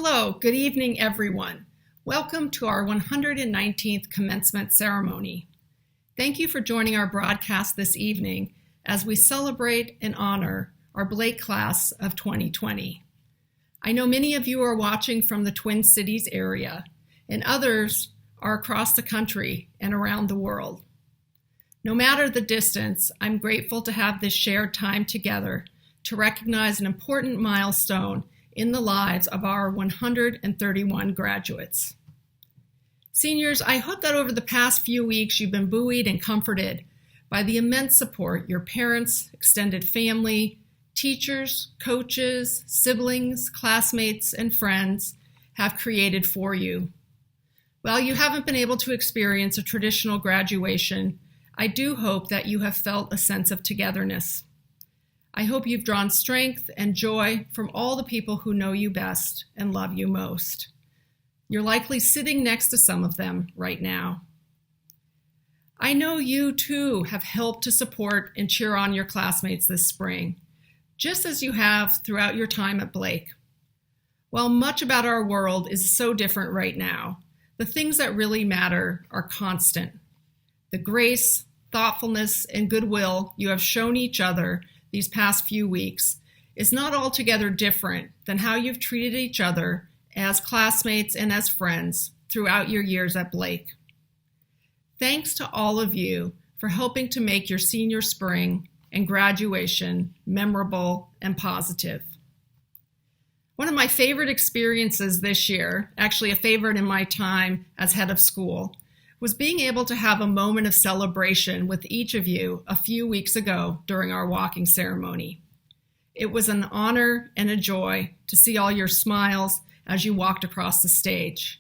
Hello, good evening, everyone. Welcome to our 119th commencement ceremony. Thank you for joining our broadcast this evening as we celebrate and honor our Blake class of 2020. I know many of you are watching from the Twin Cities area, and others are across the country and around the world. No matter the distance, I'm grateful to have this shared time together to recognize an important milestone in the lives of our 131 graduates. Seniors, I hope that over the past few weeks you've been buoyed and comforted by the immense support your parents, extended family, teachers, coaches, siblings, classmates, and friends have created for you. While you haven't been able to experience a traditional graduation, I do hope that you have felt a sense of togetherness. I hope you've drawn strength and joy from all the people who know you best and love you most. You're likely sitting next to some of them right now. I know you too have helped to support and cheer on your classmates this spring, just as you have throughout your time at Blake. While much about our world is so different right now, the things that really matter are constant. The grace, thoughtfulness, and goodwill you have shown each other these past few weeks is not altogether different than how you've treated each other as classmates and as friends throughout your years at Blake. Thanks to all of you for helping to make your senior spring and graduation memorable and positive. One of my favorite experiences this year, actually a favorite in my time as head of school, was being able to have a moment of celebration with each of you a few weeks ago during our walking ceremony. It was an honor and a joy to see all your smiles as you walked across the stage.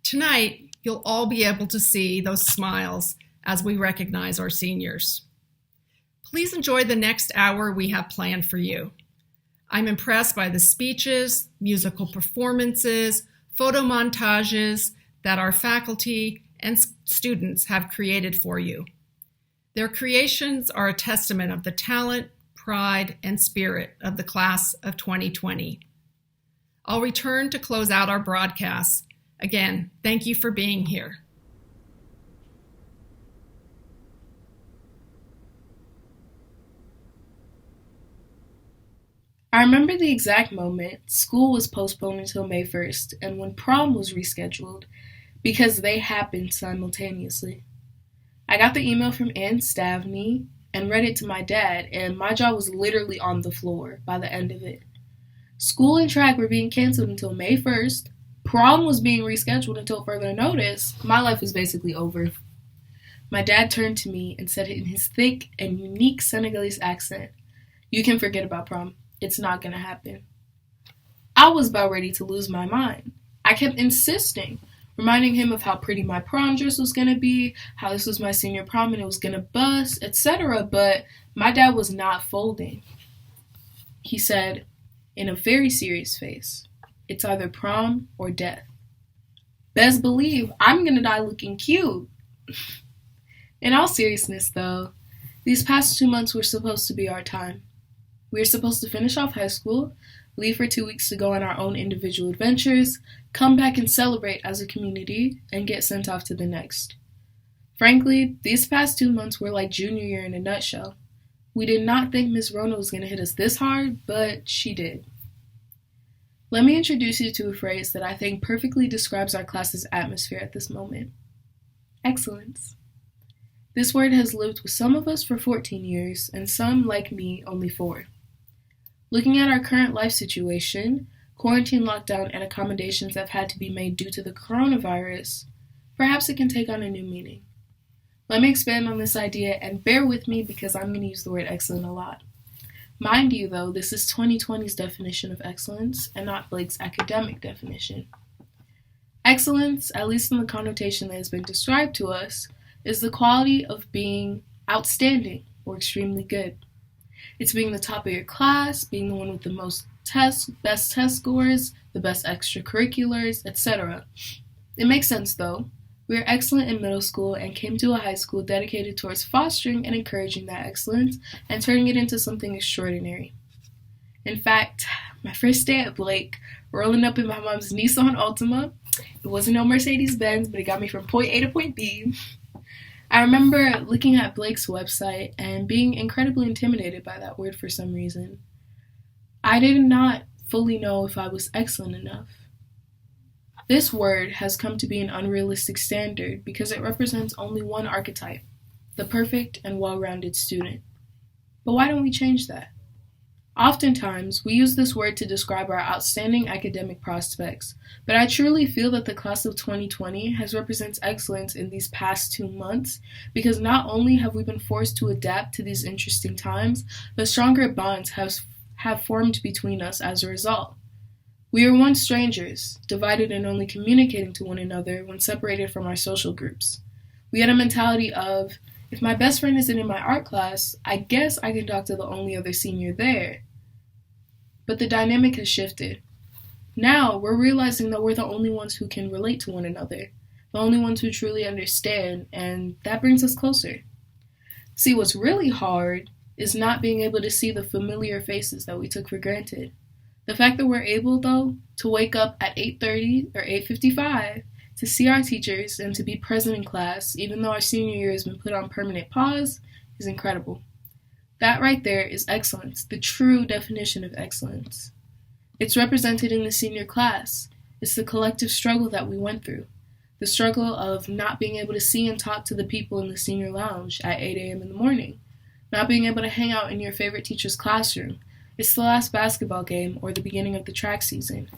Tonight, you'll all be able to see those smiles as we recognize our seniors. Please enjoy the next hour we have planned for you. I'm impressed by the speeches, musical performances, photo montages that our faculty and students have created for you. Their creations are a testament of the talent, pride, and spirit of the class of 2020. I'll return to close out our broadcast. Again, thank you for being here. I remember the exact moment school was postponed until May 1st and when prom was rescheduled because they happened simultaneously. I got the email from Aunt Stavney and read it to my dad, and my jaw was literally on the floor by the end of it. School and track were being canceled until May 1st. Prom was being rescheduled until further notice. My life was basically over. My dad turned to me and said in his thick and unique Senegalese accent, "You can forget about prom. It's not going to happen." I was about ready to lose my mind. I kept insisting, reminding him of how pretty my prom dress was going to be, how this was my senior prom and it was going to bust, etc. But my dad was not folding. He said, in a very serious face, "It's either prom or death." Best believe I'm going to die looking cute. In all seriousness, though, these past 2 months were supposed to be our time. We were supposed to finish off high school, leave for 2 weeks to go on our own individual adventures, come back and celebrate as a community, and get sent off to the next. Frankly, these past 2 months were like junior year in a nutshell. We did not think Ms. Rona was going to hit us this hard, but she did. Let me introduce you to a phrase that I think perfectly describes our class's atmosphere at this moment. Excellence. This word has lived with some of us for 14 years, and some, like me, only 4. Looking at our current life situation, quarantine lockdown and accommodations that have had to be made due to the coronavirus, perhaps it can take on a new meaning. Let me expand on this idea and bear with me because I'm going to use the word excellent a lot. Mind you, though, this is 2020's definition of excellence and not Blake's academic definition. Excellence, at least in the connotation that has been described to us, is the quality of being outstanding or extremely good. It's being the top of your class, being the one with the most best test scores, the best extracurriculars, etc. It makes sense, though. We were excellent in middle school and came to a high school dedicated towards fostering and encouraging that excellence and turning it into something extraordinary. In fact, my first day at Blake rolling up in my mom's Nissan Altima. It wasn't no Mercedes-Benz, but it got me from point A to point B. I remember looking at Blake's website and being incredibly intimidated by that word for some reason. I did not fully know if I was excellent enough. This word has come to be an unrealistic standard because it represents only one archetype, the perfect and well-rounded student. But why don't we change that? Oftentimes, we use this word to describe our outstanding academic prospects, but I truly feel that the class of 2020 has represented excellence in these past 2 months because not only have we been forced to adapt to these interesting times, but stronger bonds have formed between us as a result. We were once strangers, divided and only communicating to one another when separated from our social groups. We had a mentality of, if my best friend isn't in my art class, I guess I can talk to the only other senior there. But the dynamic has shifted. Now, we're realizing that we're the only ones who can relate to one another, the only ones who truly understand, and that brings us closer. See, what's really hard is not being able to see the familiar faces that we took for granted. The fact that we're able, though, to wake up at 8:30 or 8:55 to see our teachers and to be present in class, even though our senior year has been put on permanent pause, is incredible. That right there is excellence, the true definition of excellence. It's represented in the senior class. It's the collective struggle that we went through. The struggle of not being able to see and talk to the people in the senior lounge at 8 a.m. in the morning. Not being able to hang out in your favorite teacher's classroom. It's the last basketball game or the beginning of the track season.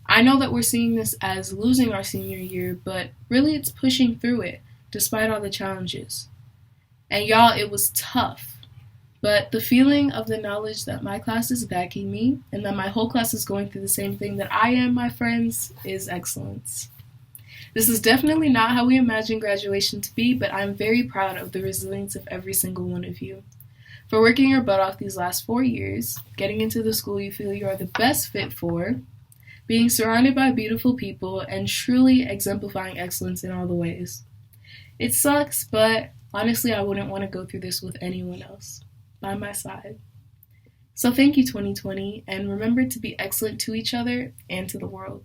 I know that we're seeing this as losing our senior year, but really it's pushing through it, despite all the challenges. And y'all, it was tough. But the feeling of the knowledge that my class is backing me and that my whole class is going through the same thing that I am, my friends, is excellence. This is definitely not how we imagine graduation to be, but I'm very proud of the resilience of every single one of you. For working your butt off these last 4 years, getting into the school you feel you are the best fit for, being surrounded by beautiful people, and truly exemplifying excellence in all the ways. It sucks, but honestly, I wouldn't want to go through this with anyone else by my side. So thank you, 2020, and remember to be excellent to each other and to the world.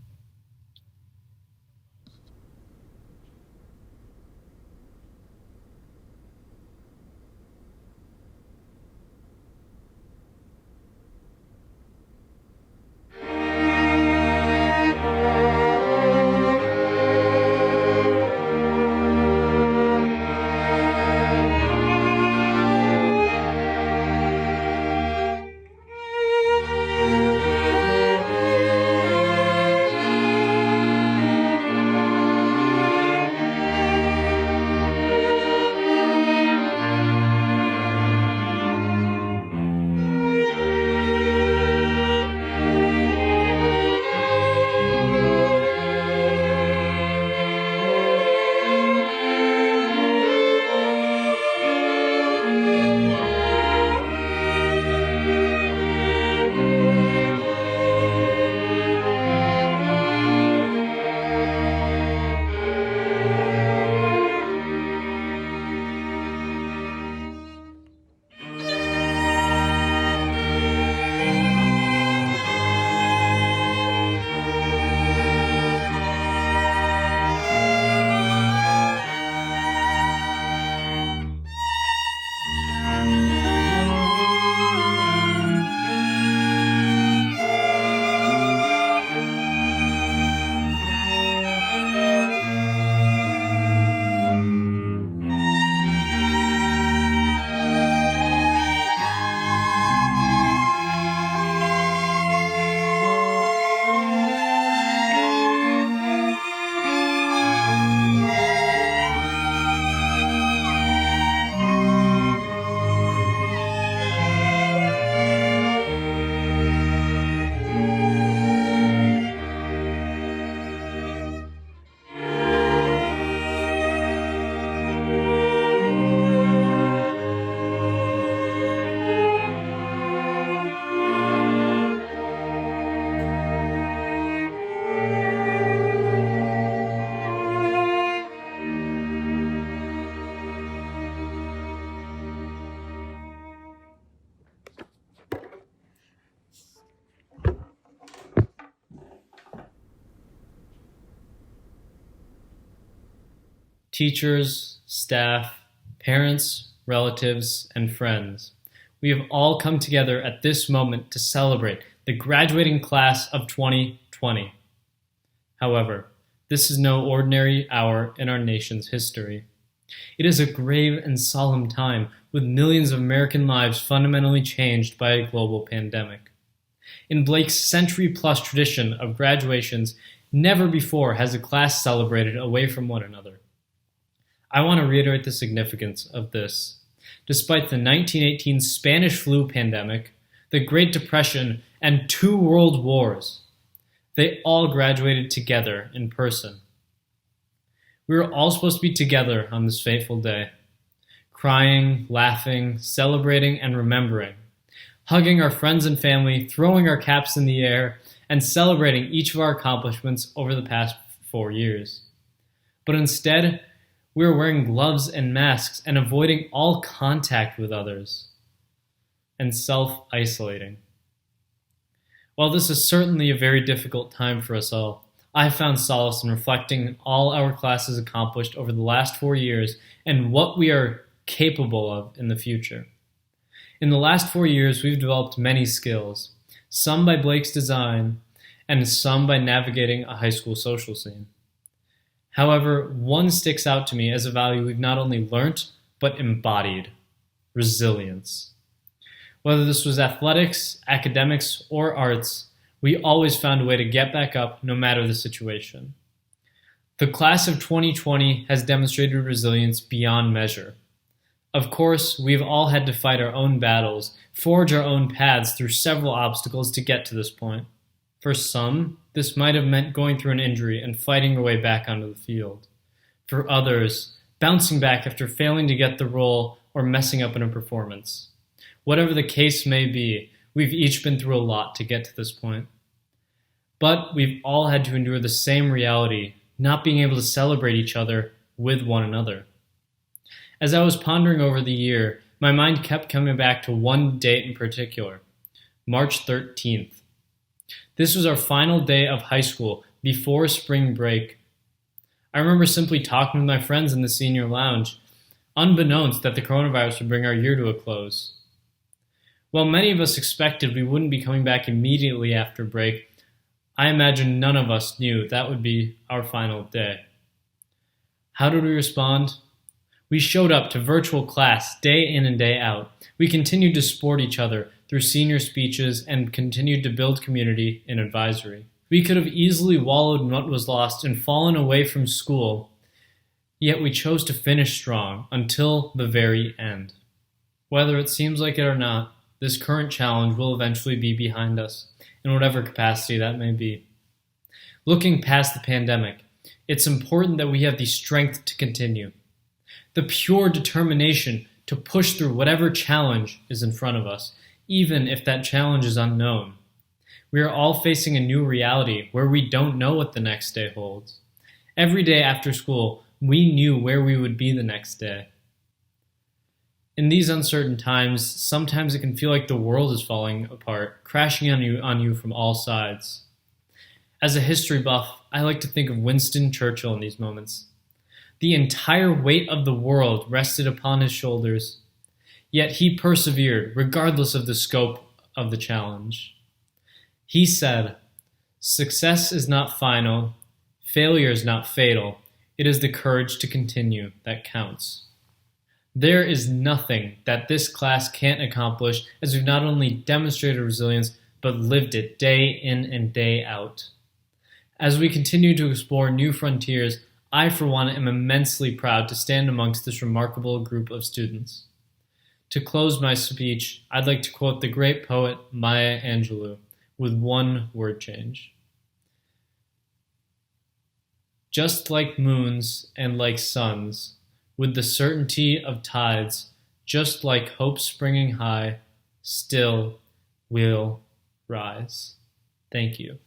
teachers, staff, parents, relatives, and friends. We have all come together at this moment to celebrate the graduating class of 2020. However, this is no ordinary hour in our nation's history. It is a grave and solemn time with millions of American lives fundamentally changed by a global pandemic. In Blake's century-plus tradition of graduations, never before has a class celebrated away from one another. I want to reiterate the significance of this. Despite the 1918 Spanish flu pandemic, the Great Depression, and 2 world wars, they all graduated together in person. We were all supposed to be together on this fateful day, crying, laughing, celebrating, and remembering, hugging our friends and family, throwing our caps in the air, and celebrating each of our accomplishments over the past 4 years. But instead, we were wearing gloves and masks and avoiding all contact with others, and self-isolating. While this is certainly a very difficult time for us all, I found solace in reflecting on all our classes accomplished over the last 4 years and what we are capable of in the future. In the last 4 years, we've developed many skills, some by Blake's design, and some by navigating a high school social scene. However, one sticks out to me as a value we've not only learnt, but embodied: resilience. Whether this was athletics, academics, or arts, we always found a way to get back up no matter the situation. The class of 2020 has demonstrated resilience beyond measure. Of course, we've all had to fight our own battles, forge our own paths through several obstacles to get to this point. For some, this might have meant going through an injury and fighting your way back onto the field. For others, bouncing back after failing to get the role or messing up in a performance. Whatever the case may be, we've each been through a lot to get to this point. But we've all had to endure the same reality, not being able to celebrate each other with one another. As I was pondering over the year, my mind kept coming back to one date in particular, March 13th. This was our final day of high school before spring break. I remember simply talking with my friends in the senior lounge, unbeknownst that the coronavirus would bring our year to a close. While many of us expected we wouldn't be coming back immediately after break, I imagine none of us knew that would be our final day. How did we respond? We showed up to virtual class day in and day out. We continued to support each other through senior speeches and continued to build community in advisory. We could have easily wallowed in what was lost and fallen away from school, yet we chose to finish strong until the very end. Whether it seems like it or not, this current challenge will eventually be behind us, in whatever capacity that may be. Looking past the pandemic, it's important that we have the strength to continue, the pure determination to push through whatever challenge is in front of us, even if that challenge is unknown. We are all facing a new reality where we don't know what the next day holds. Every day after school, we knew where we would be the next day. In these uncertain times, sometimes it can feel like the world is falling apart, crashing on you from all sides. As a history buff, I like to think of Winston Churchill in these moments. The entire weight of the world rested upon his shoulders, yet he persevered regardless of the scope of the challenge. He said, "Success is not final, failure is not fatal, it is the courage to continue that counts." There is nothing that this class can't accomplish, as we've not only demonstrated resilience, but lived it day in and day out. As we continue to explore new frontiers, I, for one, am immensely proud to stand amongst this remarkable group of students. To close my speech, I'd like to quote the great poet Maya Angelou with one word change. Just like moons and like suns, with the certainty of tides, just like hope springing high, still will rise. Thank you.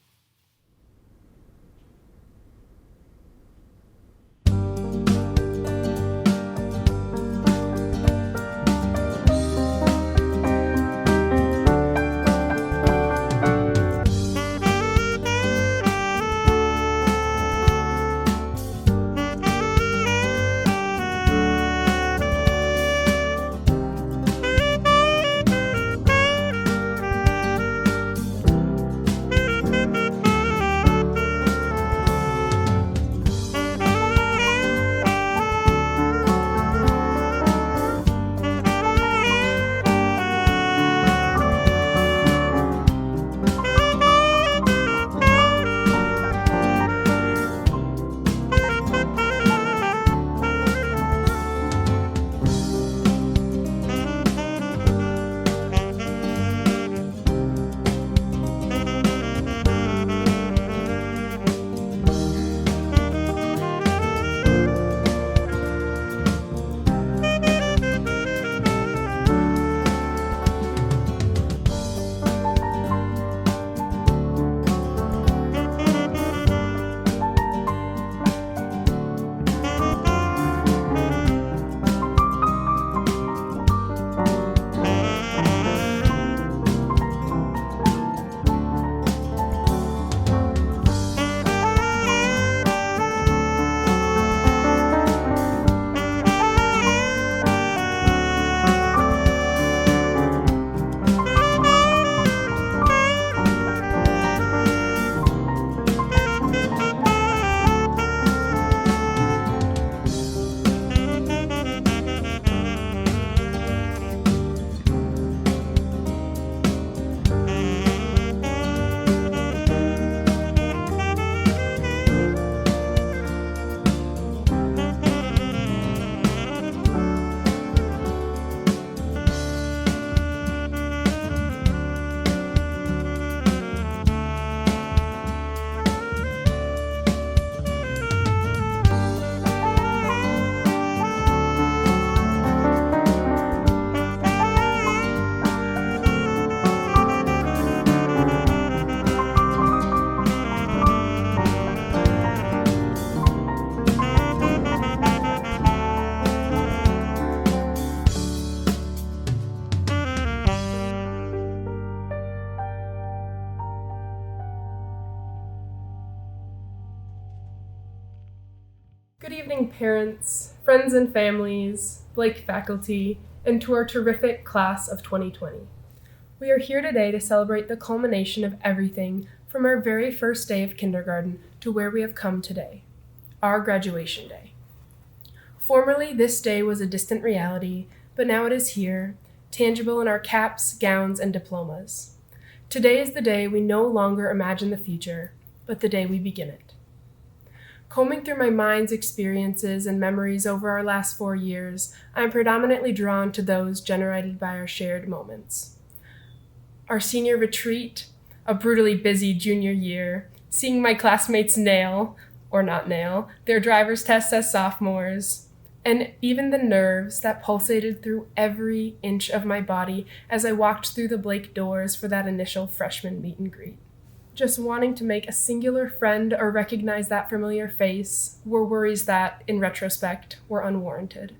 Good evening, parents, friends and families, Blake faculty, and to our terrific class of 2020. We are here today to celebrate the culmination of everything from our very first day of kindergarten to where we have come today, our graduation day. Formerly, this day was a distant reality, but now it is here, tangible in our caps, gowns, and diplomas. Today is the day we no longer imagine the future, but the day we begin it. Combing through my mind's experiences and memories over our last 4 years, I am predominantly drawn to those generated by our shared moments. Our senior retreat, a brutally busy junior year, seeing my classmates nail, or not nail, their driver's tests as sophomores, and even the nerves that pulsated through every inch of my body as I walked through the Blake doors for that initial freshman meet and greet. Just wanting to make a singular friend or recognize that familiar face were worries that, in retrospect, were unwarranted.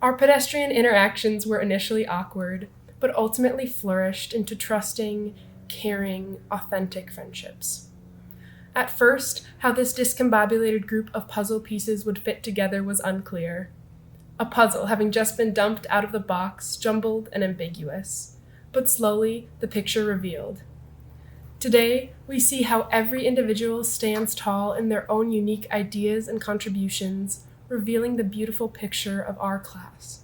Our pedestrian interactions were initially awkward, but ultimately flourished into trusting, caring, authentic friendships. At first, how this discombobulated group of puzzle pieces would fit together was unclear. A puzzle having just been dumped out of the box, jumbled and ambiguous. But slowly, the picture revealed. Today, we see how every individual stands tall in their own unique ideas and contributions, revealing the beautiful picture of our class.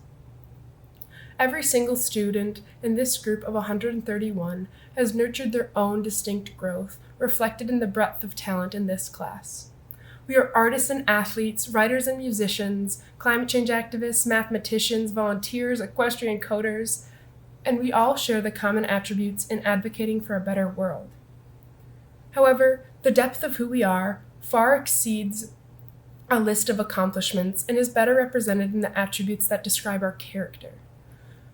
Every single student in this group of 131 has nurtured their own distinct growth, reflected in the breadth of talent in this class. We are artists and athletes, writers and musicians, climate change activists, mathematicians, volunteers, equestrian coders, and we all share the common attributes in advocating for a better world. However, the depth of who we are far exceeds a list of accomplishments and is better represented in the attributes that describe our character.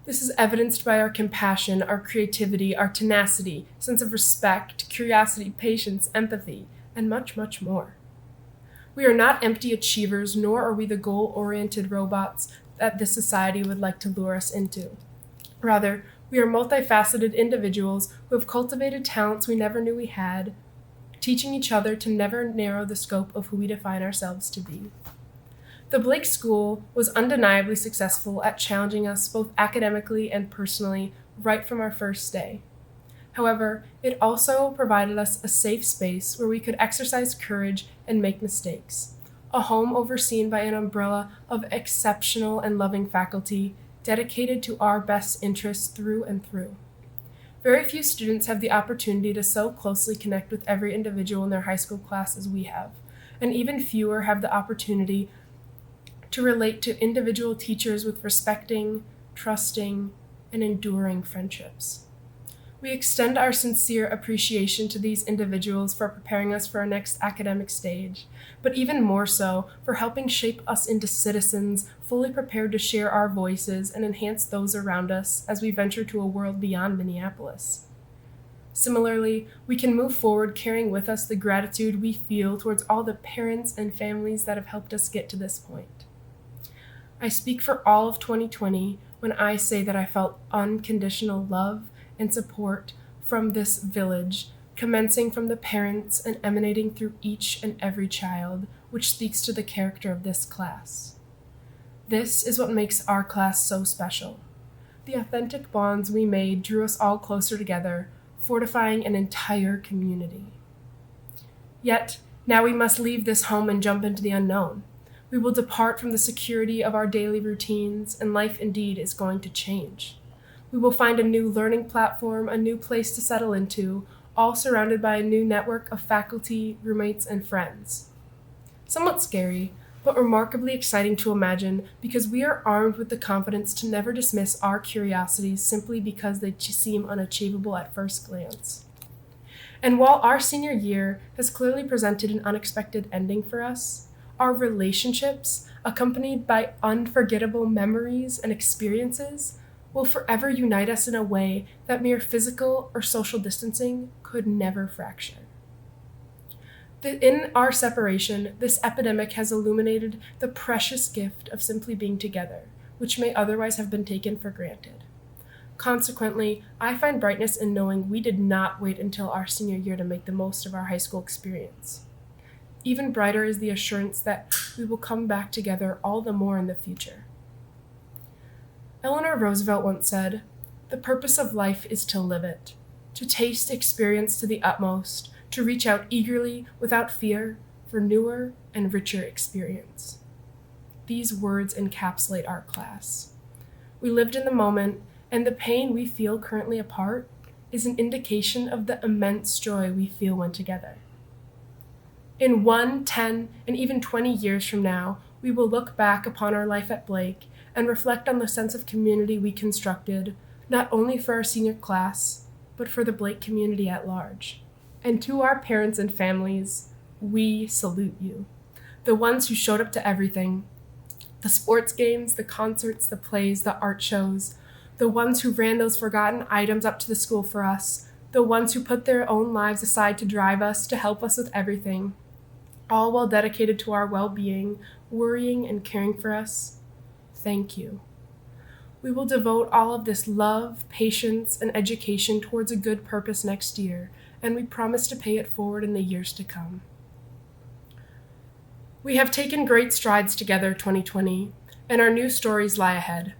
This is evidenced by our compassion, our creativity, our tenacity, sense of respect, curiosity, patience, empathy, and much, much more. We are not empty achievers, nor are we the goal-oriented robots that this society would like to lure us into. Rather, we are multifaceted individuals who have cultivated talents we never knew we had, teaching each other to never narrow the scope of who we define ourselves to be. The Blake School was undeniably successful at challenging us both academically and personally right from our first day. However, it also provided us a safe space where we could exercise courage and make mistakes, a home overseen by an umbrella of exceptional and loving faculty dedicated to our best interests through and through. Very few students have the opportunity to so closely connect with every individual in their high school class as we have, and even fewer have the opportunity to relate to individual teachers with respecting, trusting, and enduring friendships. We extend our sincere appreciation to these individuals for preparing us for our next academic stage, but even more so for helping shape us into citizens fully prepared to share our voices and enhance those around us as we venture to a world beyond Minneapolis. Similarly, we can move forward carrying with us the gratitude we feel towards all the parents and families that have helped us get to this point. I speak for all of 2020 when I say that I felt unconditional love and support from this village, commencing from the parents and emanating through each and every child, which speaks to the character of this class. This is what makes our class so special. The authentic bonds we made drew us all closer together, fortifying an entire community. Yet, now we must leave this home and jump into the unknown. We will depart from the security of our daily routines, and life indeed is going to change. We will find a new learning platform, a new place to settle into, all surrounded by a new network of faculty, roommates, and friends. Somewhat scary, but remarkably exciting to imagine because we are armed with the confidence to never dismiss our curiosities simply because they seem unachievable at first glance. And while our senior year has clearly presented an unexpected ending for us, our relationships, accompanied by unforgettable memories and experiences, will forever unite us in a way that mere physical or social distancing could never fracture. In our separation, this epidemic has illuminated the precious gift of simply being together, which may otherwise have been taken for granted. Consequently, I find brightness in knowing we did not wait until our senior year to make the most of our high school experience. Even brighter is the assurance that we will come back together all the more in the future. Eleanor Roosevelt once said, "The purpose of life is to live it, to taste experience to the utmost, to reach out eagerly, without fear, for newer and richer experience." These words encapsulate our class. We lived in the moment, and the pain we feel currently apart is an indication of the immense joy we feel when together. In 1, 10, and even 20 years from now, we will look back upon our life at Blake and reflect on the sense of community we constructed, not only for our senior class, but for the Blake community at large. And to our parents and families, we salute you. The ones who showed up to everything, the sports games, the concerts, the plays, the art shows, the ones who ran those forgotten items up to the school for us, the ones who put their own lives aside to drive us, to help us with everything, all while dedicated to our well-being, worrying and caring for us. Thank you. We will devote all of this love, patience, and education towards a good purpose next year, and we promise to pay it forward in the years to come. We have taken great strides together 2020, and our new stories lie ahead.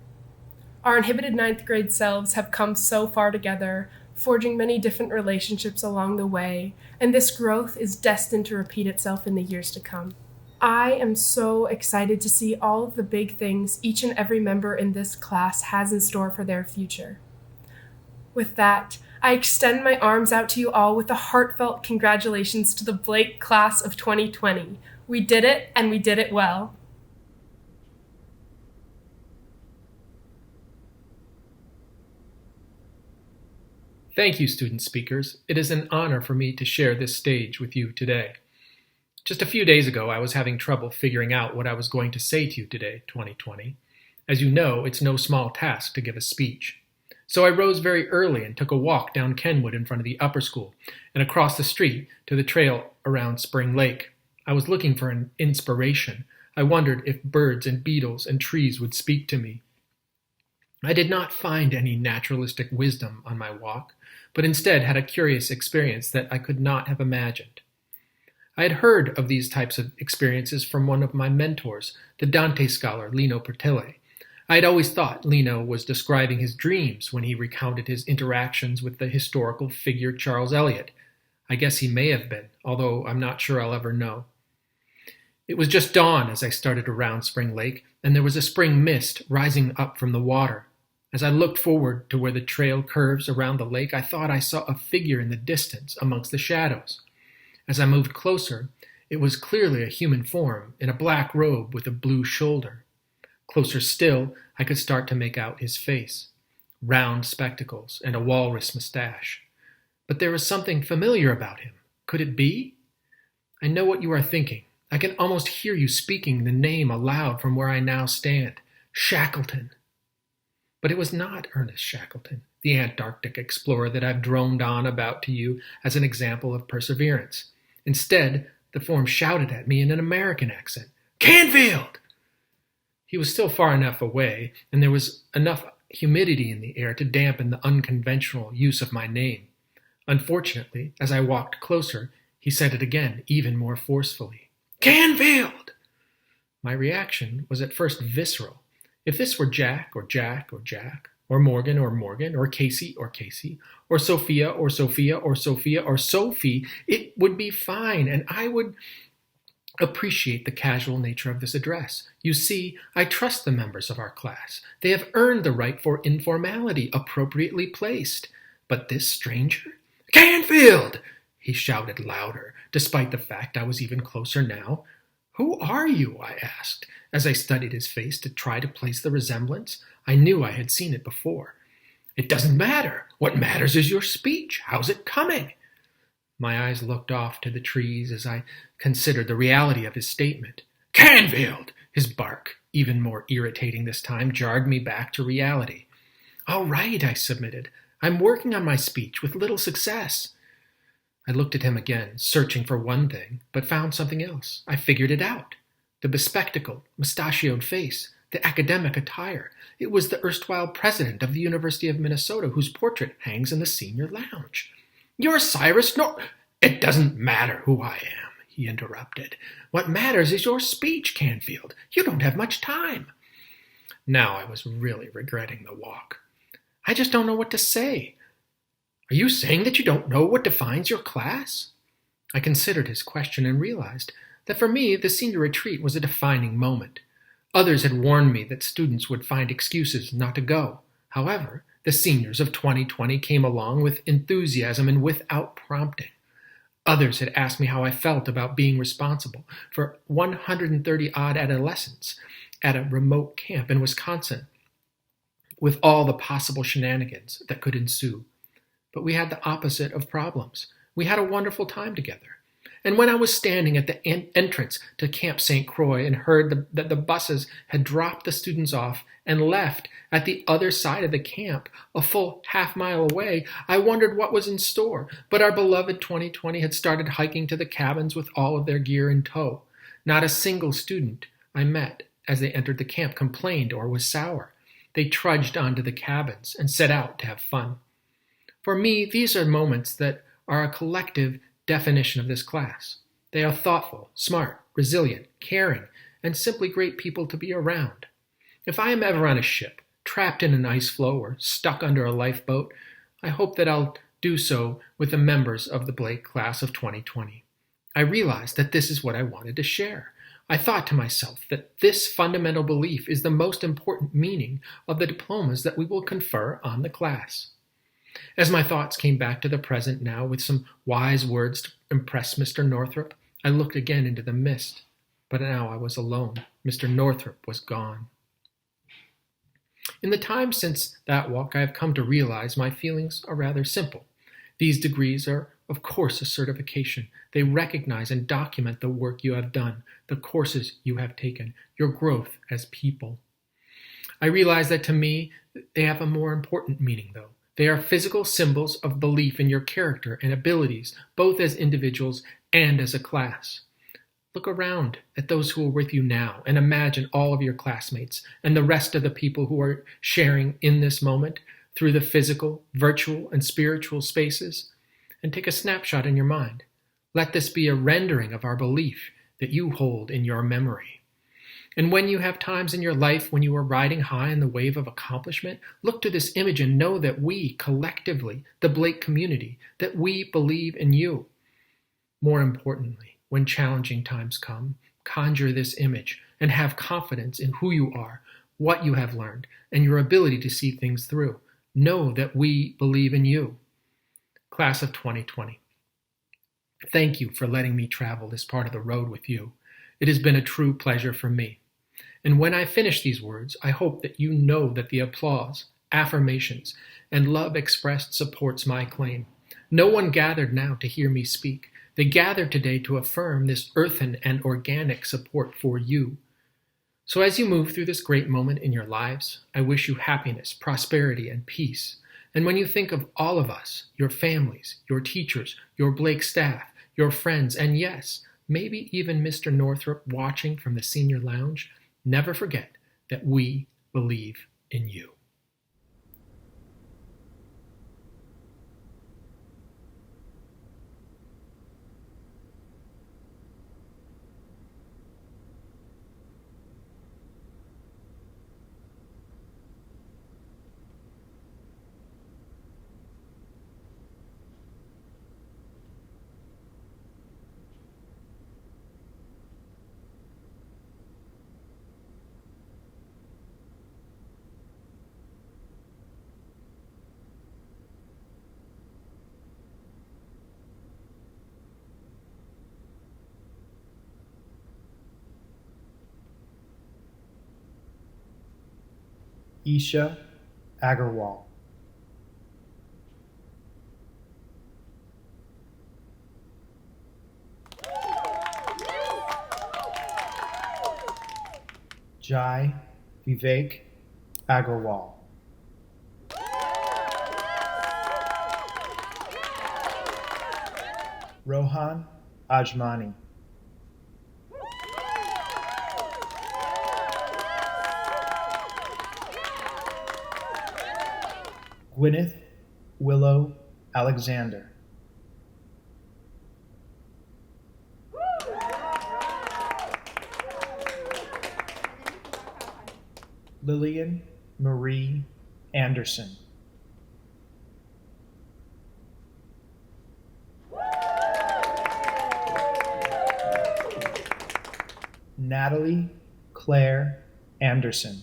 Our inhibited 9th grade selves have come so far together, forging many different relationships along the way, and this growth is destined to repeat itself in the years to come. I am so excited to see all of the big things each and every member in this class has in store for their future. With that, I extend my arms out to you all with a heartfelt congratulations to the Blake class of 2020. We did it, and we did it well. Thank you, student speakers. It is an honor for me to share this stage with you today. Just a few days ago, I was having trouble figuring out what I was going to say to you today, 2020. As you know, it's no small task to give a speech. So I rose very early and took a walk down Kenwood in front of the upper school and across the street to the trail around Spring Lake. I was looking for an inspiration. I wondered if birds and beetles and trees would speak to me. I did not find any naturalistic wisdom on my walk, but instead had a curious experience that I could not have imagined. I had heard of these types of experiences from one of my mentors, the Dante scholar Lino Pertile. I had always thought Lino was describing his dreams when he recounted his interactions with the historical figure Charles Eliot. I guess he may have been, although I'm not sure I'll ever know. It was just dawn as I started around Spring Lake, and there was a spring mist rising up from the water. As I looked forward to where the trail curves around the lake, I thought I saw a figure in the distance amongst the shadows. As I moved closer, it was clearly a human form in a black robe with a blue shoulder. Closer still, I could start to make out his face, round spectacles and a walrus mustache. But there was something familiar about him. Could it be? I know what you are thinking. I can almost hear you speaking the name aloud from where I now stand. Shackleton. But it was not Ernest Shackleton, the Antarctic explorer that I've droned on about to you as an example of perseverance. Instead, the form shouted at me in an American accent, "Canfield!" He was still far enough away, and there was enough humidity in the air to dampen the unconventional use of my name. Unfortunately, as I walked closer, he said it again, even more forcefully. "Canfield!" My reaction was at first visceral. If this were Jack, or Jack, or Jack, or Morgan, or Casey, or Sophia, or Sophia, or Sophie, it would be fine, and I would appreciate the casual nature of this address. You see, I trust the members of our class. They have earned the right for informality, appropriately placed. But this stranger? "Canfield!" he shouted louder, despite the fact I was even closer now. "Who are you?" I asked, as I studied his face to try to place the resemblance. I knew I had seen it before. "It doesn't matter. What matters is your speech. How's it coming?" My eyes looked off to the trees as I considered the reality of his statement. "Canfield!" His bark, even more irritating this time, jarred me back to reality. "All right," I submitted. "I'm working on my speech with little success." I looked at him again, searching for one thing, but found something else. I figured it out. The bespectacled, mustachioed face, the academic attire. It was the erstwhile president of the University of Minnesota, whose portrait hangs in the senior lounge. "You're Cyrus Nor—" "It doesn't matter who I am," he interrupted. "What matters is your speech, Canfield. You don't have much time." Now I was really regretting the walk. "I just don't know what to say." "Are you saying that you don't know what defines your class?" I considered his question and realized that for me the senior retreat was a defining moment. Others had warned me that students would find excuses not to go. However, the seniors of 2020 came along with enthusiasm and without prompting. Others had asked me how I felt about being responsible for 130-odd adolescents at a remote camp in Wisconsin, with all the possible shenanigans that could ensue. But we had the opposite of problems. We had a wonderful time together. And when I was standing at the entrance to Camp St. Croix and heard that the buses had dropped the students off and left at the other side of the camp, a full half-mile away, I wondered what was in store. But our beloved 2020 had started hiking to the cabins with all of their gear in tow. Not a single student I met as they entered the camp complained or was sour. They trudged onto the cabins and set out to have fun. For me, these are moments that are a collective definition of this class. They are thoughtful, smart, resilient, caring, and simply great people to be around. If I am ever on a ship, trapped in an ice floe, or stuck under a lifeboat, I hope that I'll do so with the members of the Blake class of 2020. I realized that this is what I wanted to share. I thought to myself that this fundamental belief is the most important meaning of the diplomas that we will confer on the class. As my thoughts came back to the present now with some wise words to impress Mr. Northrop, I looked again into the mist. But now I was alone. Mr. Northrop was gone. In the time since that walk, I have come to realize my feelings are rather simple. These degrees are, of course, a certification. They recognize and document the work you have done, the courses you have taken, your growth as people. I realize that to me, they have a more important meaning, though. They are physical symbols of belief in your character and abilities, both as individuals and as a class. Look around at those who are with you now and imagine all of your classmates and the rest of the people who are sharing in this moment through the physical, virtual, and spiritual spaces, and take a snapshot in your mind. Let this be a rendering of our belief that you hold in your memory. And when you have times in your life when you are riding high on the wave of accomplishment, look to this image and know that we, collectively, the Blake community, that we believe in you. More importantly, when challenging times come, conjure this image and have confidence in who you are, what you have learned, and your ability to see things through. Know that we believe in you. Class of 2020. Thank you for letting me travel this part of the road with you. It has been a true pleasure for me. And when I finish these words, I hope that you know that the applause, affirmations, and love expressed supports my claim. No one gathered now to hear me speak. They gathered today to affirm this earthen and organic support for you. So as you move through this great moment in your lives, I wish you happiness, prosperity, and peace. And when you think of all of us, your families, your teachers, your Blake staff, your friends, and yes, maybe even Mr. Northrop watching from the senior lounge, never forget that we believe in you. Isha Agarwal. Jai Vivek Agarwal. Rohan Ajmani. Gwyneth Willow Alexander. Lillian Marie Anderson. Natalie Claire Anderson.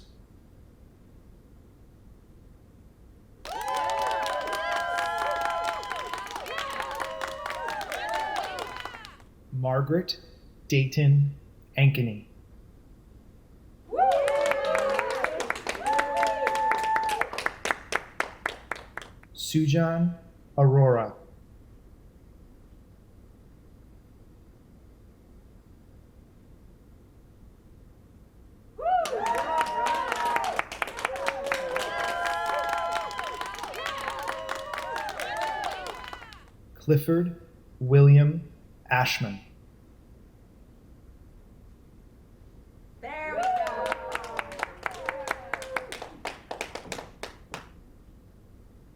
Margaret Dayton Ankeny. Sujan Aurora. Clifford William Ashman. There we go.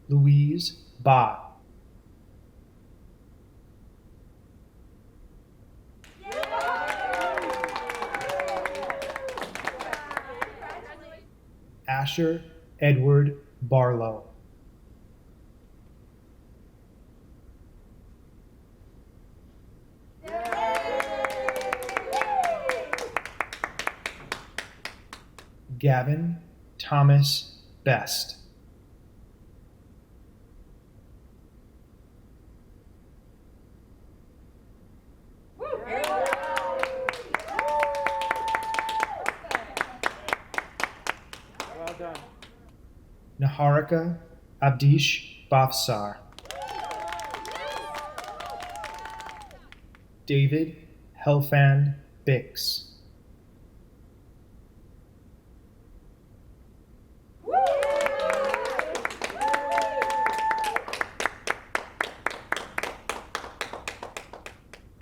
Louise Ba. Asher Edward Barlow. Gavin Thomas Best. Well done. Naharika Abdish Bafsar. David Helfand Bix.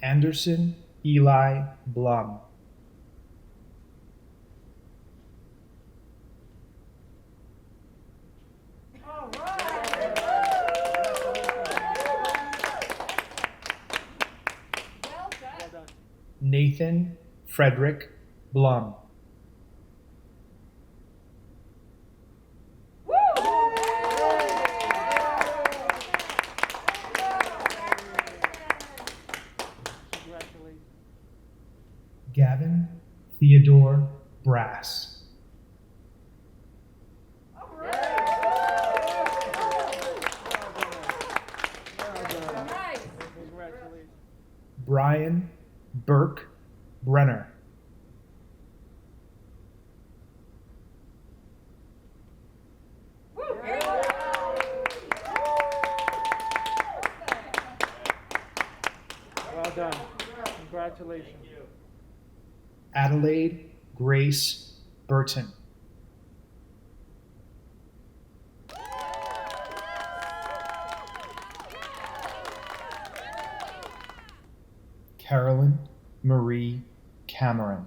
Anderson Eli Blum. All right. Well done. Nathan Frederick Blum. Gavin Theodore Brass. Brian Burke Brenner. Well done. Congratulations. Adelaide Grace Burton. Carolyn Marie Cameron.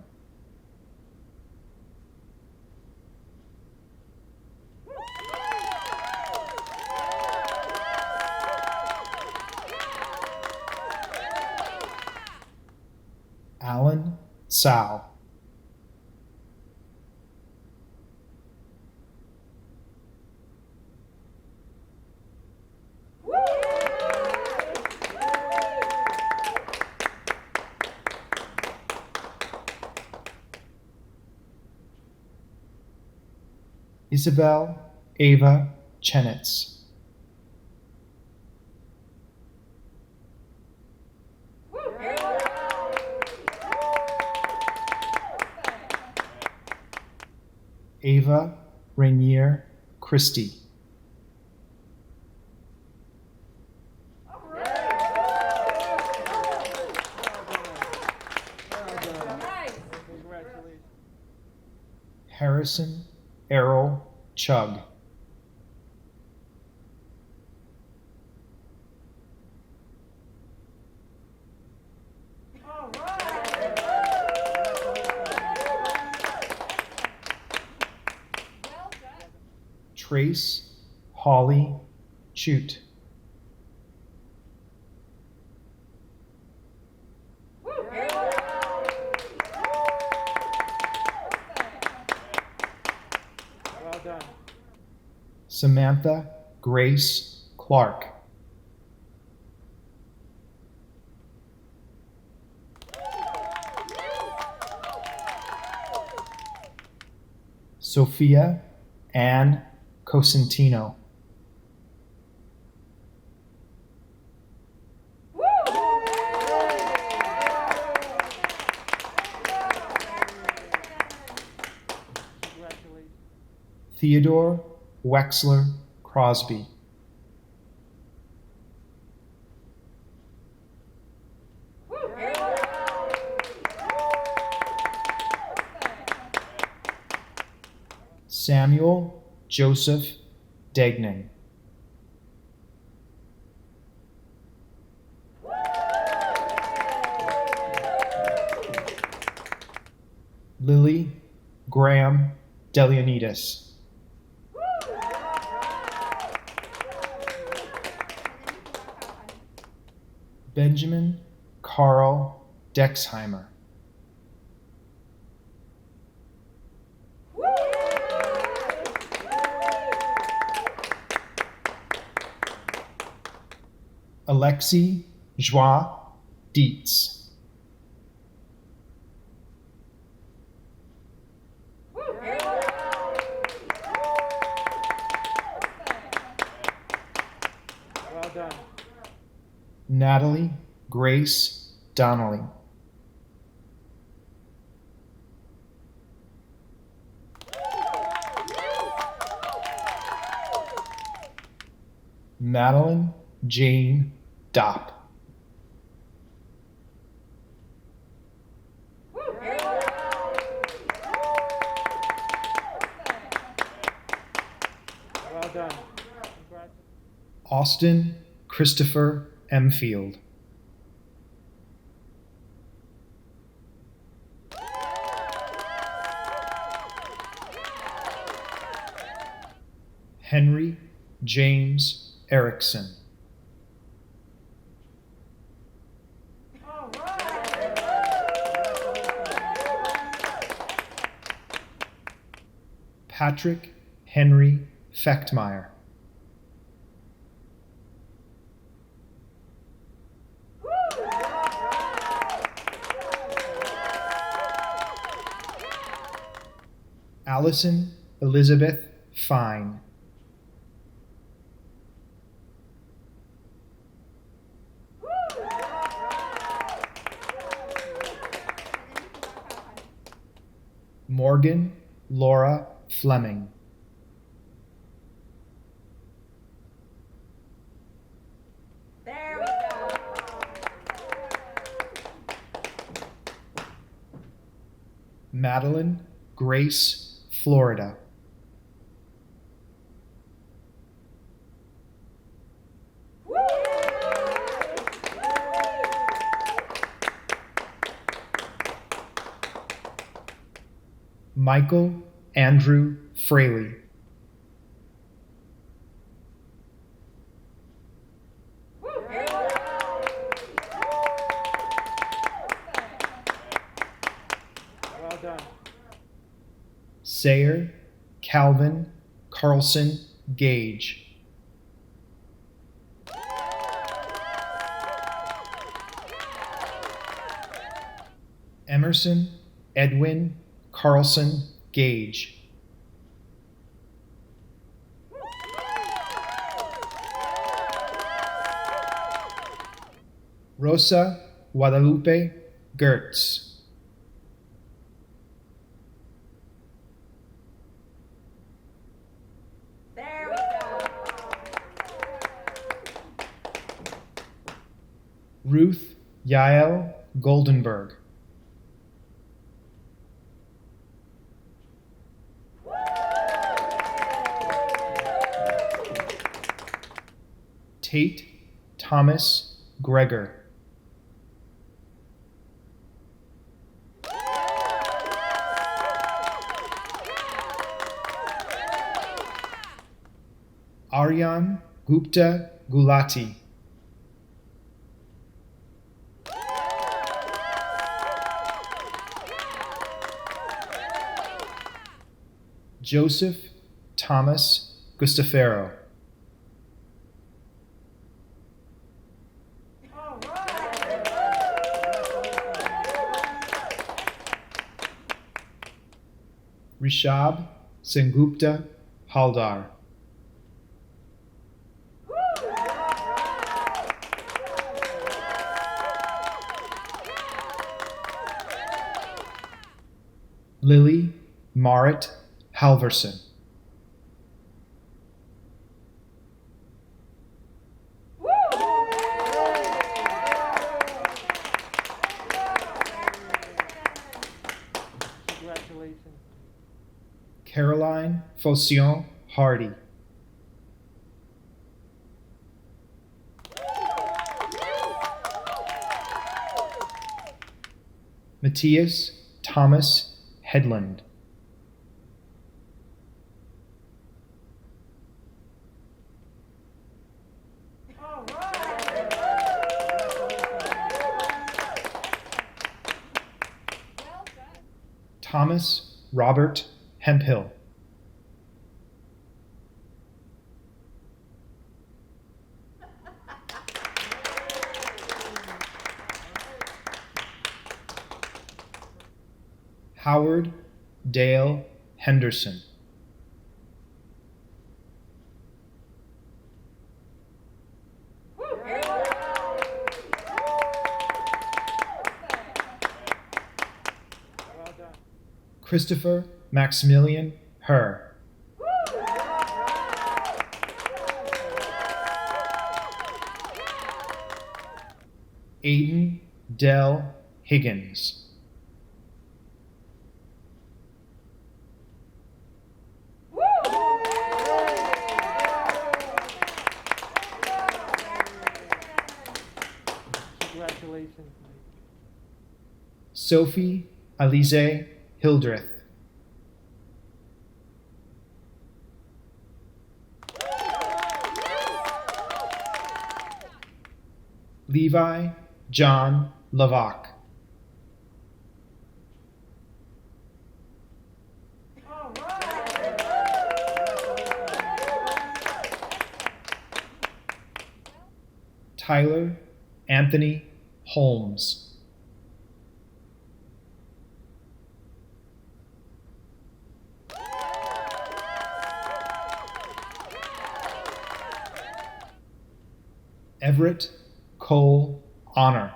Alan Sow. Isabel Ava Chenitz. Ava Rainier Christie. Harrison Errol Chug. Trace Holly Chute. Samantha Grace Clark. Sophia Ann Cosentino. Congratulations. Theodore Wexler Crosby. Samuel Joseph Degnan. Lily Graham Delianides. Benjamin Carl Dexheimer. Alexi Joie Dietz. Well done. Natalie Grace Donnelly. Madeline Jane Dopp. Well done. Congratulations. Austin Christopher Emfield. Henry James Erickson. Patrick Henry Fechtmeyer. Allison Elizabeth Fine. Morgan Laura Fleming. Madeline Grace Florida. Michael Andrew Fraley. Well done. Sayer Calvin Carlson Gage. Emerson Edwin Carlson Gage. Rosa Guadalupe Gertz. Ruth Yael Goldenberg. Tate Thomas Gregor. Aryan Gupta Gulati. Joseph Thomas Gustafero. Rishab Sengupta Haldar. Lily Marit Halverson. Congratulations. Caroline Faucion Hardy. Matthias Thomas Headland. Thomas Robert Hemphill. Howard Dale Henderson. Well done. Christopher Maximilian Herr. Aiden Dell Higgins. Congratulations, Mike. Sophie Alize Hildreth. Levi John Lavak. Tyler Anthony Holmes. Everett Cole Honor.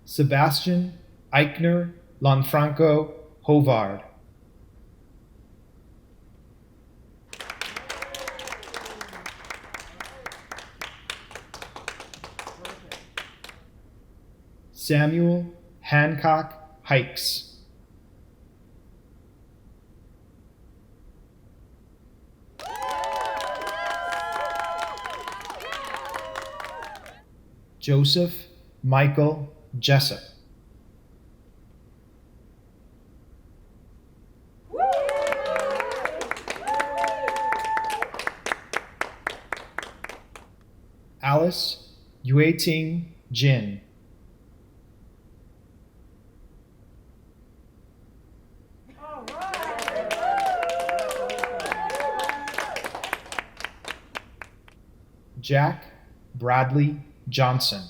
Sebastian Eichner Lanfranco Hovard. Samuel Hancock Hikes. Joseph Michael Jessup. Alice Yueting Jin. Jack Bradley Johnson.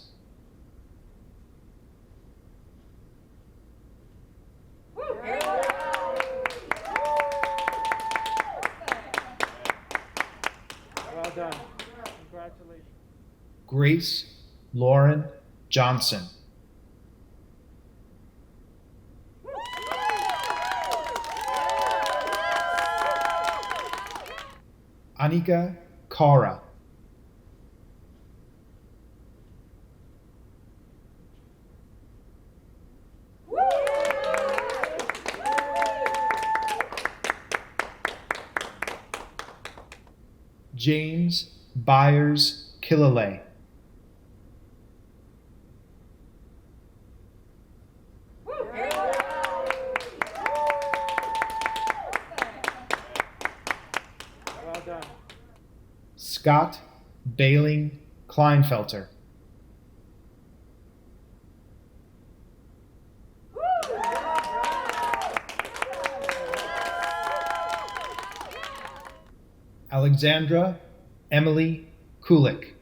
Well done. Congratulations. Grace Lauren Johnson. Anika Kara. James Byers Killalay. Well done. Scott Bailing Kleinfelter. Alexandra Emily Kulik.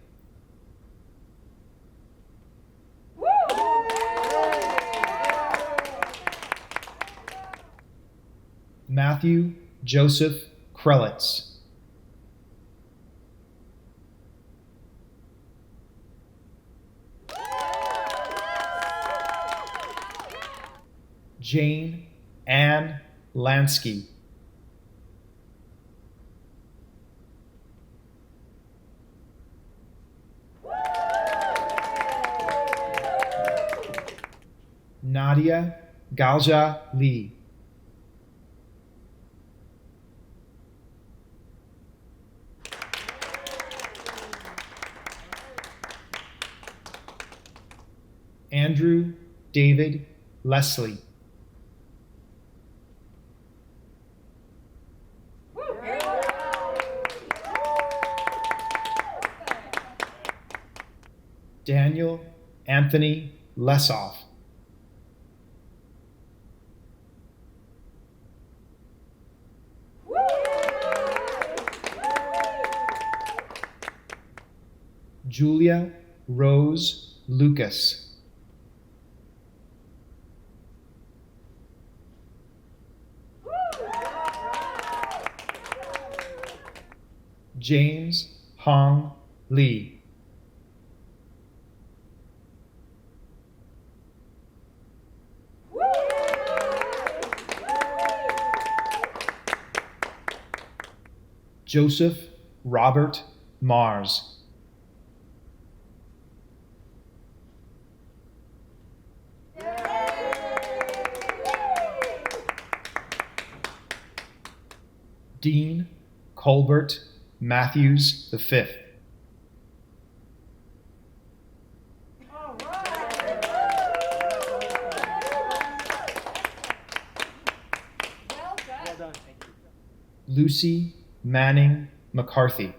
Matthew Joseph Krelitz. Jane Ann Lansky. Nadia Galja Lee. Andrew David Leslie. Daniel Anthony Lesoff. Julia Rose Lucas. James Hong Lee. Joseph Robert Mars. Dean Colbert Matthews V. Well done. Lucy Manning McCarthy.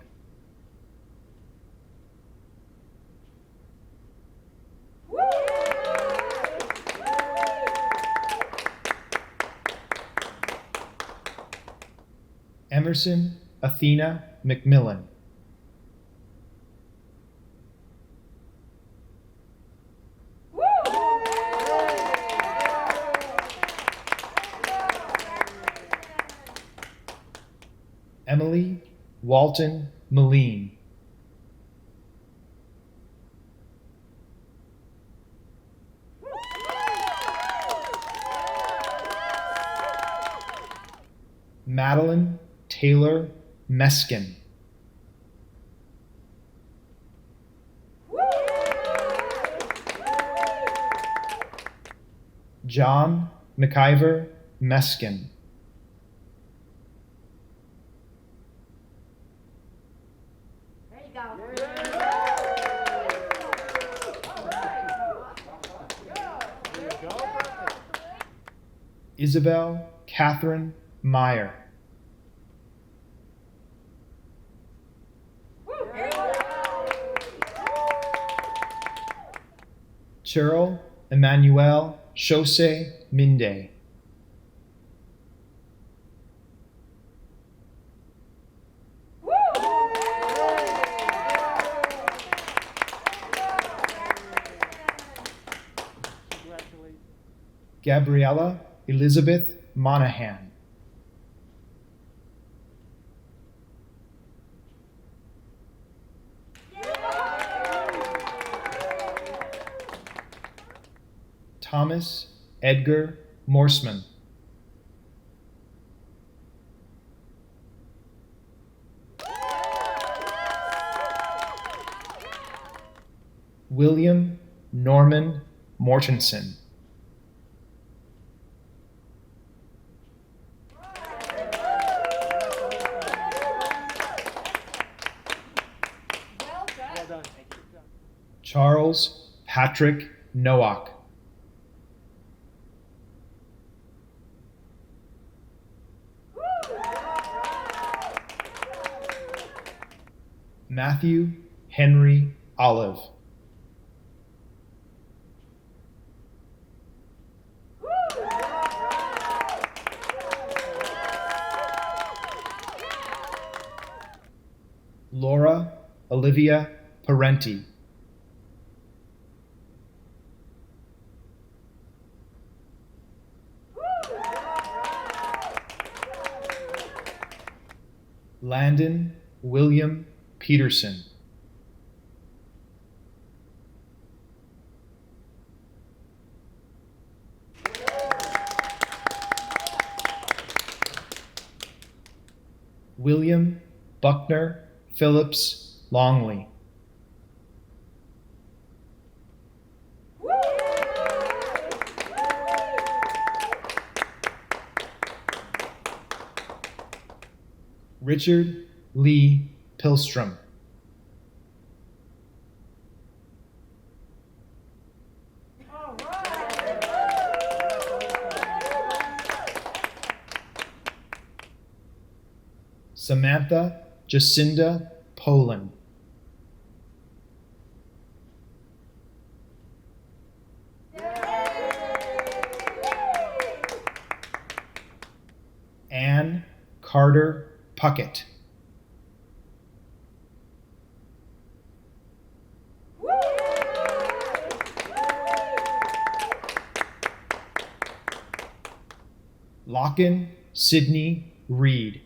Emerson Athena McMillan. Emily Walton Moline. Madeline Taylor Meskin. John McIver Meskin. There you go. Isabel Catherine Meyer. Cheryl Emmanuel Chose Minde. Congratulations. Gabriella Elizabeth Monahan. Thomas Edgar Morseman. William Norman Mortensen. Well done. Charles Patrick Nowak. Matthew Henry Olive. Olivia Parenti. Landon William Peterson. William Buckner Phillips Longley. Richard Lee Pilstrom. Samantha Jacinda Poland. Anne Carter Puckett. Locken Sidney Reed.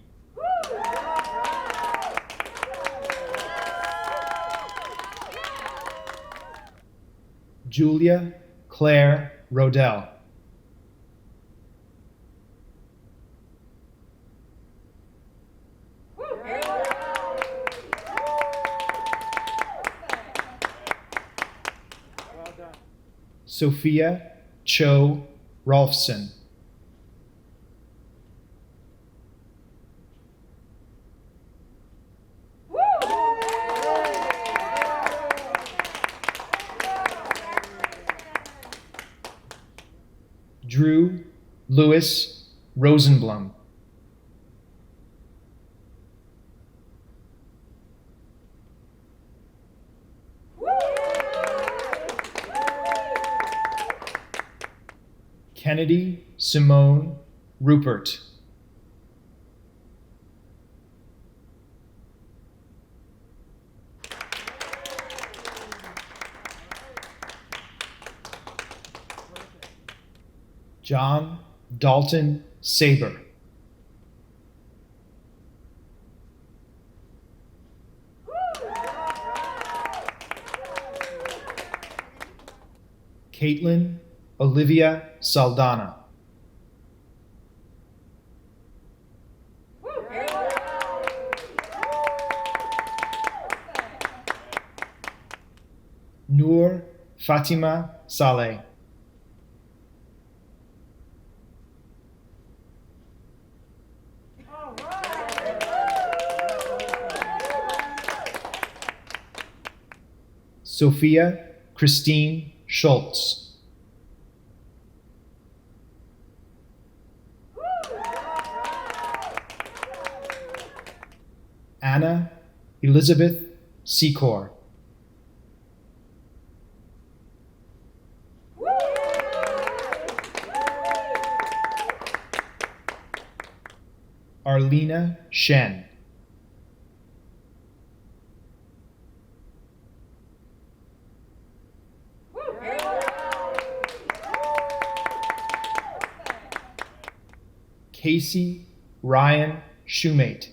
Julia Claire Rodell. Well done. Sophia Cho Rolfson. Drew Lewis Rosenblum. Kennedy Simone Rupert. John Dalton Saber. Caitlin Olivia Saldana. Noor Fatima Saleh. Sophia Christine Schultz. Anna Elizabeth Secor. Arlena Shen. Casey Ryan Shoemate.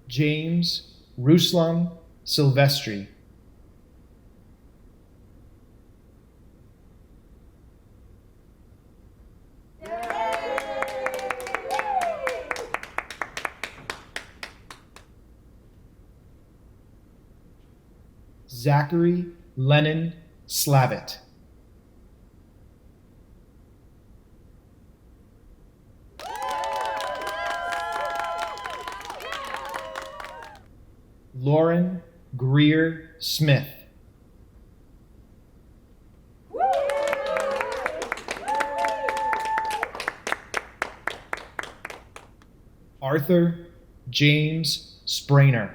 James Ruslan Silvestri. Zachary Lennon Slavitt. Lauren Greer Smith. Arthur James Sprainer.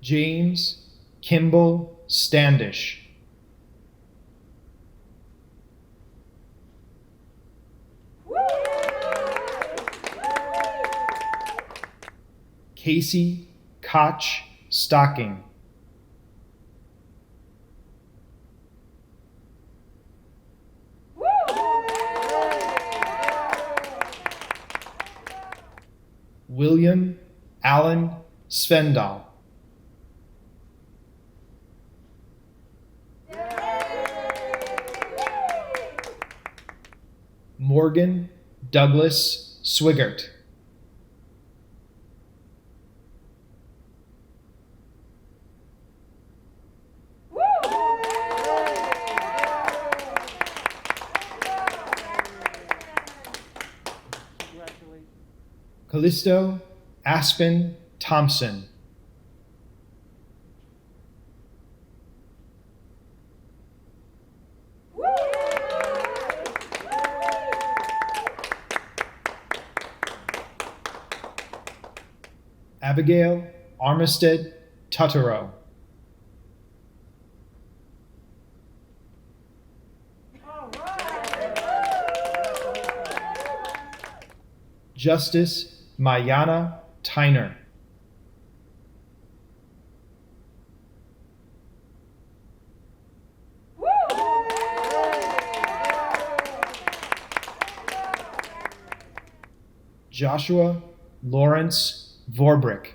James Kimball Standish. Casey Koch Stocking. William Allen Svendal. Morgan Douglas Swigert. Congratulations. Callisto Aspen Thompson. Abigail Armistead Tutterow. Justice Mayana Tyner. Joshua Lawrence Vorbrick.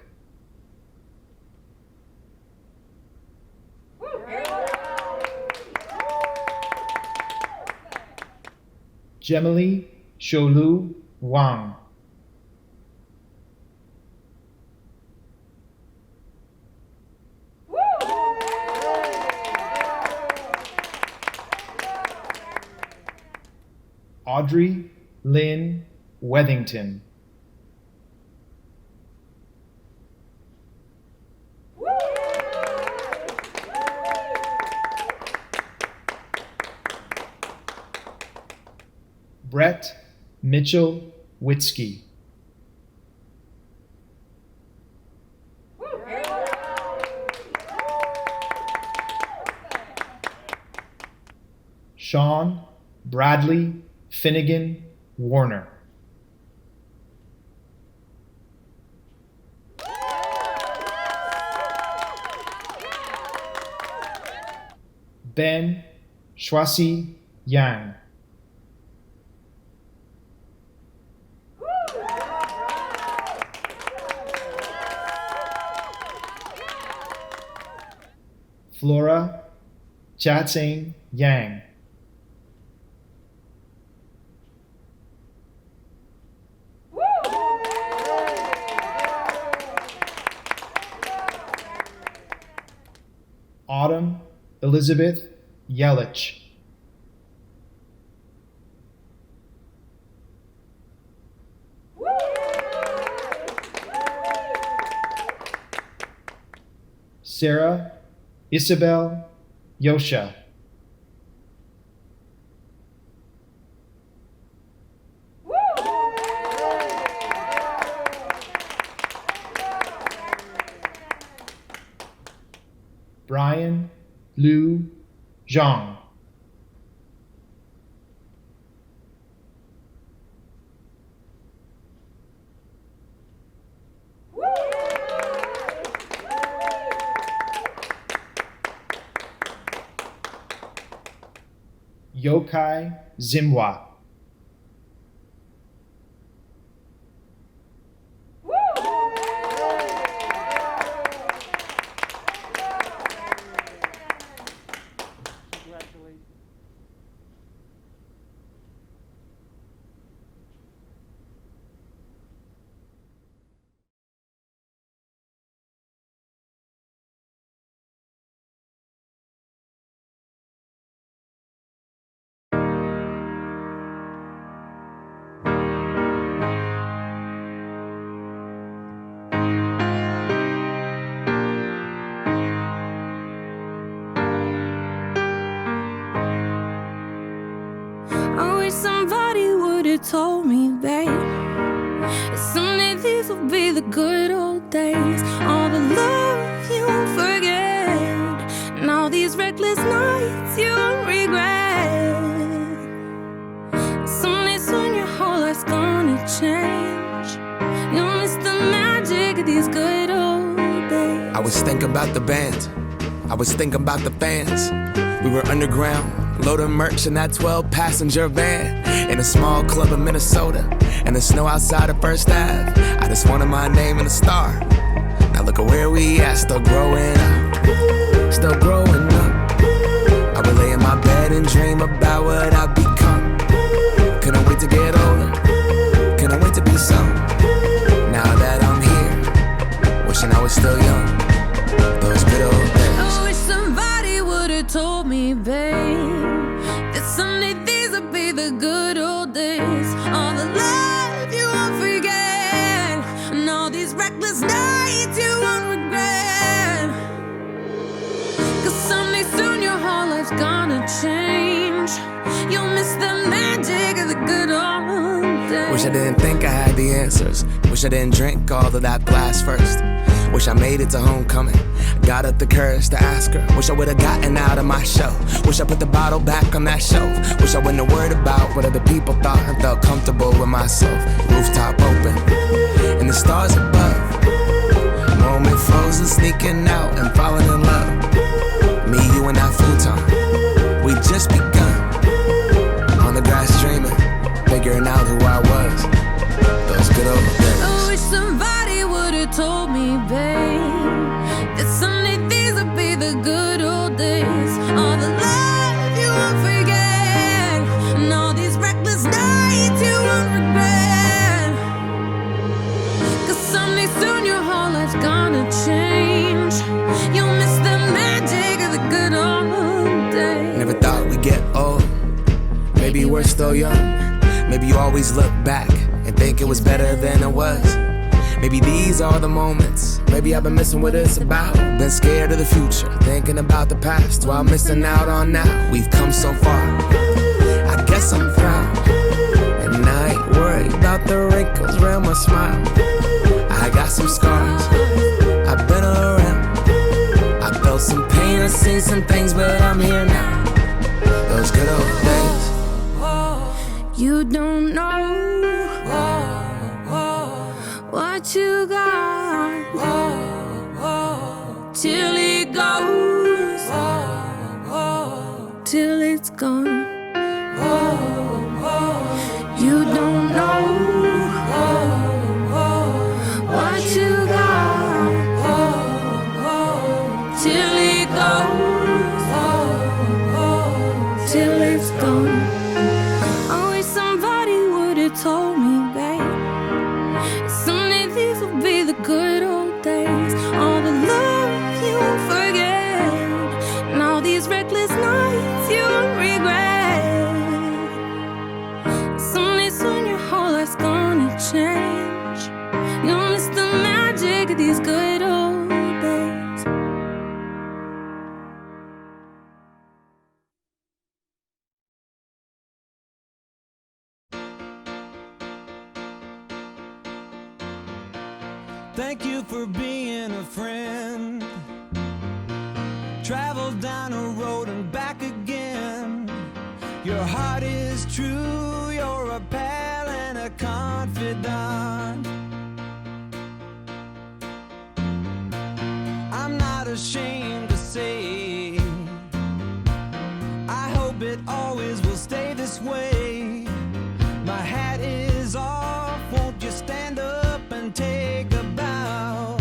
Gemily Sholu Wang. Audrey Lynn Wethington. Brett Mitchell Witzke. Sean Bradley Finnegan Warner. Ben Shwasi Yang. Flora Chatsing Yang. Autumn Elizabeth Yelich. Sarah Isabel Yosha. Brian Liu Zhang. Yokai Zimwa. Congratulations. I wish somebody would have told me, babe, that someday these will be the good old days. All the love you I was thinking about the band, I was thinking about the fans. We were underground, loading merch in that 12-passenger van, in a small club in Minnesota, and the snow outside of First Ave. I just wanted my name and a star. Now look at where we at, still growing up, still growing up. I would lay in my bed and dream about what I'd become. Couldn't wait to get older, couldn't wait to be some. Now that I'm here, wishing I was still young. Those good old days. I wish somebody would've told me, babe, that someday these would be the good old days. All the love you won't forget, and all these reckless nights you won't regret. 'Cause someday soon your whole life's gonna change. You'll miss the magic of the good old days. Wish I didn't think I had the answers. Wish I didn't drink all of that glass first. Wish I made it to homecoming, got up the courage to ask her. Wish I would've gotten out of my show. Wish I put the bottle back on that shelf. Wish I wouldn't have worried about what other people thought and felt comfortable with myself. Rooftop open, and the stars above. Moment frozen, sneaking out and falling in love. Me, you, and that futon, we just begun. On the grass dreaming, figuring out who I was. Those good old days. I wish somebody would've told me, babe, that someday these would be the good old days. All the love you won't forget, and all these reckless nights you won't regret. 'Cause someday soon your whole life's gonna change. You'll miss the magic of the good old days. Never thought we'd get old. Maybe we're still young. Maybe you always look back and think it was better than it was. Maybe these are the moments. Maybe I've been missing what it's about. Been scared of the future, thinking about the past while missing out on now. We've come so far, I guess I'm proud. And I ain't worried about the wrinkles around my smile. I got some scars, I've been around. I felt some pain, I've seen some things, but I'm here now. Those good old days. You don't know what you got till it goes, till it's gone. You don't know what you got till it goes, till it's gone. I wish somebody would've told me, babe, someday these will be the good old days. All the love you won't forget, and all these reckless nights you won't regret. Someday soon your whole life's gonna change. You'll miss the magic of these good old days. Thank you for being a friend. Travel down a road and back again. Your heart is true, you're a pal and a confidant. I'm not ashamed to say, I hope it always will stay this way. My hat is off, won't you stand up and take a bow?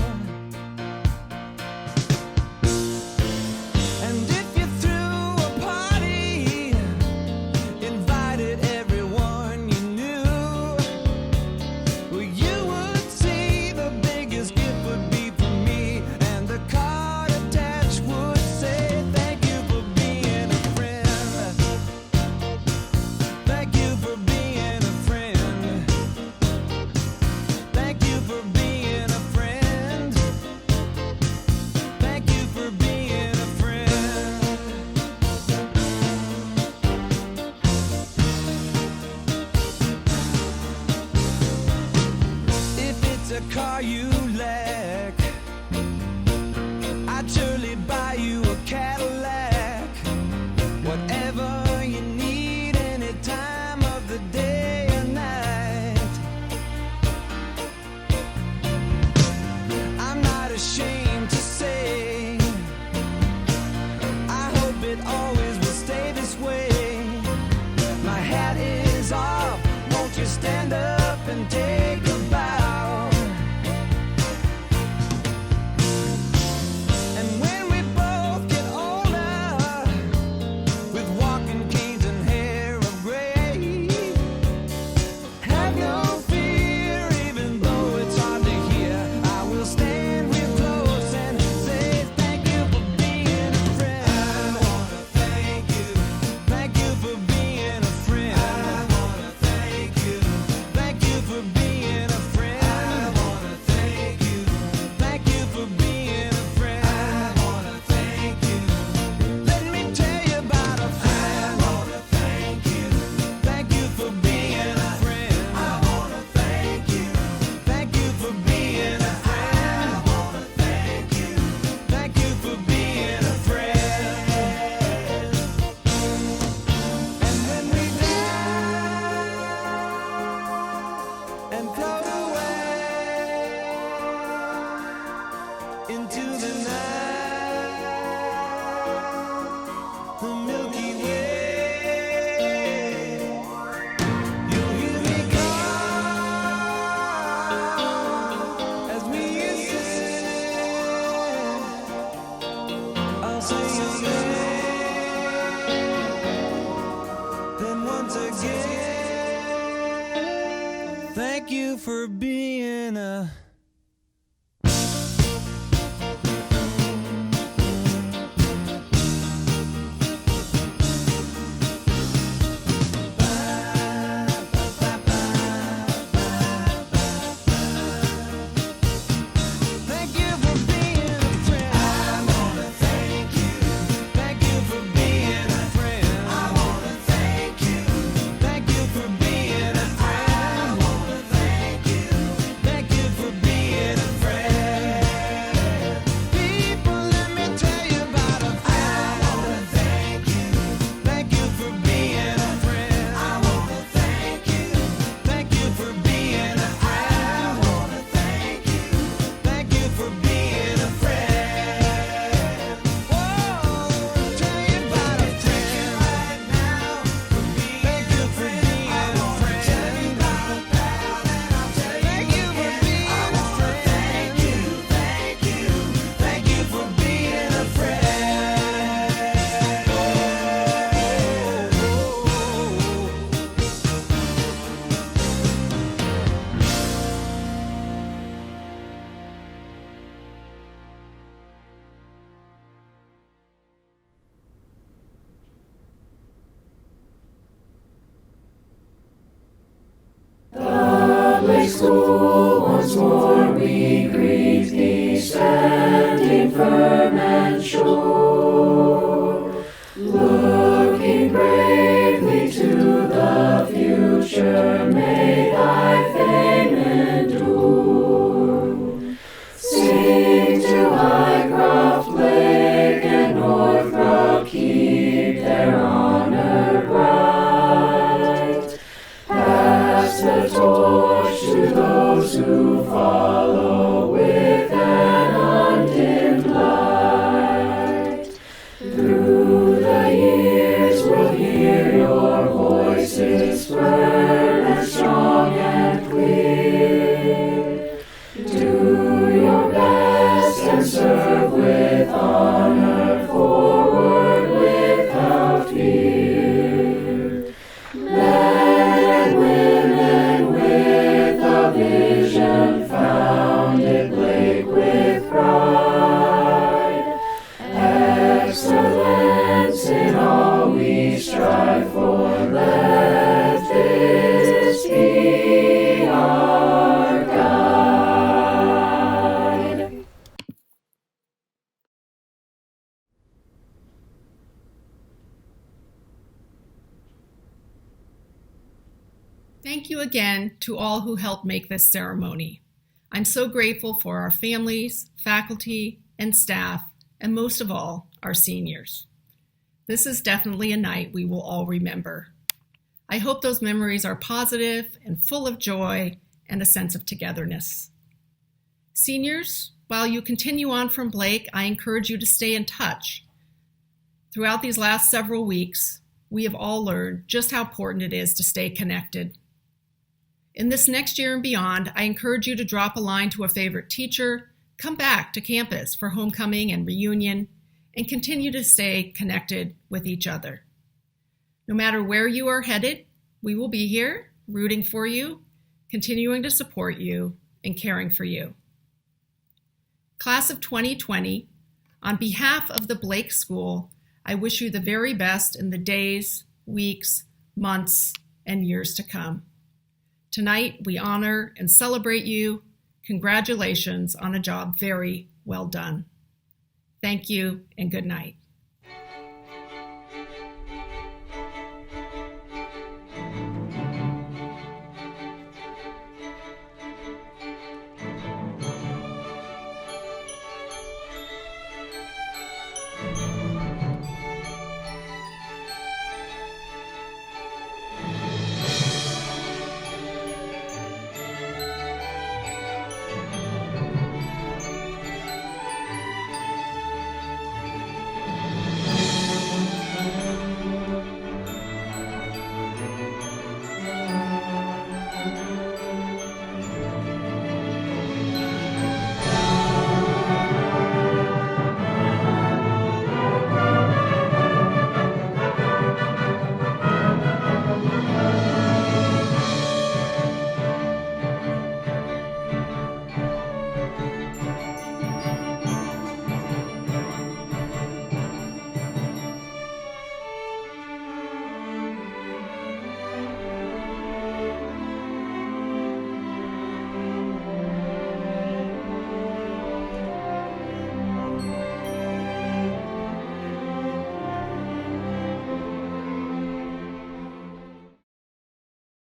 And if you threw a party, invited everyone you knew, well, you would see the biggest gift would be from me, and the card attached would say, thank you for being a friend. for being a Thank you for being a friend. I wanna thank you. Thank you for being a friend. I wanna thank you. Thank you for being a friend. I wanna thank you. Thank you for being a friend. People, let me tell you about a friend. I wanna thank you. Thank you for being a friend. I wanna thank you. Thank you for being a friend. I wanna thank you. Thank you for being a friend. Whoa, tell you about a friend right now. Thank you for being a friend. Tell you about a pal, and I'll tell you thank you for being a friend. Thank you, thank you for being a friend. Thank you again to all who helped make this ceremony. I'm so grateful for our families, faculty, and staff, and most of all, our seniors. This is definitely a night we will all remember. I hope those memories are positive and full of joy and a sense of togetherness. Seniors, while you continue on from Blake, I encourage you to stay in touch. Throughout these last several weeks, we have all learned just how important it is to stay connected. In this next year and beyond, I encourage you to drop a line to a favorite teacher, come back to campus for homecoming and reunion, and continue to stay connected with each other. No matter where you are headed, we will be here, rooting for you, continuing to support you, and caring for you. Class of 2020, on behalf of the Blake School, I wish you the very best in the days, weeks, months, and years to come. Tonight, we honor and celebrate you. Congratulations on a job very well done. Thank you and good night.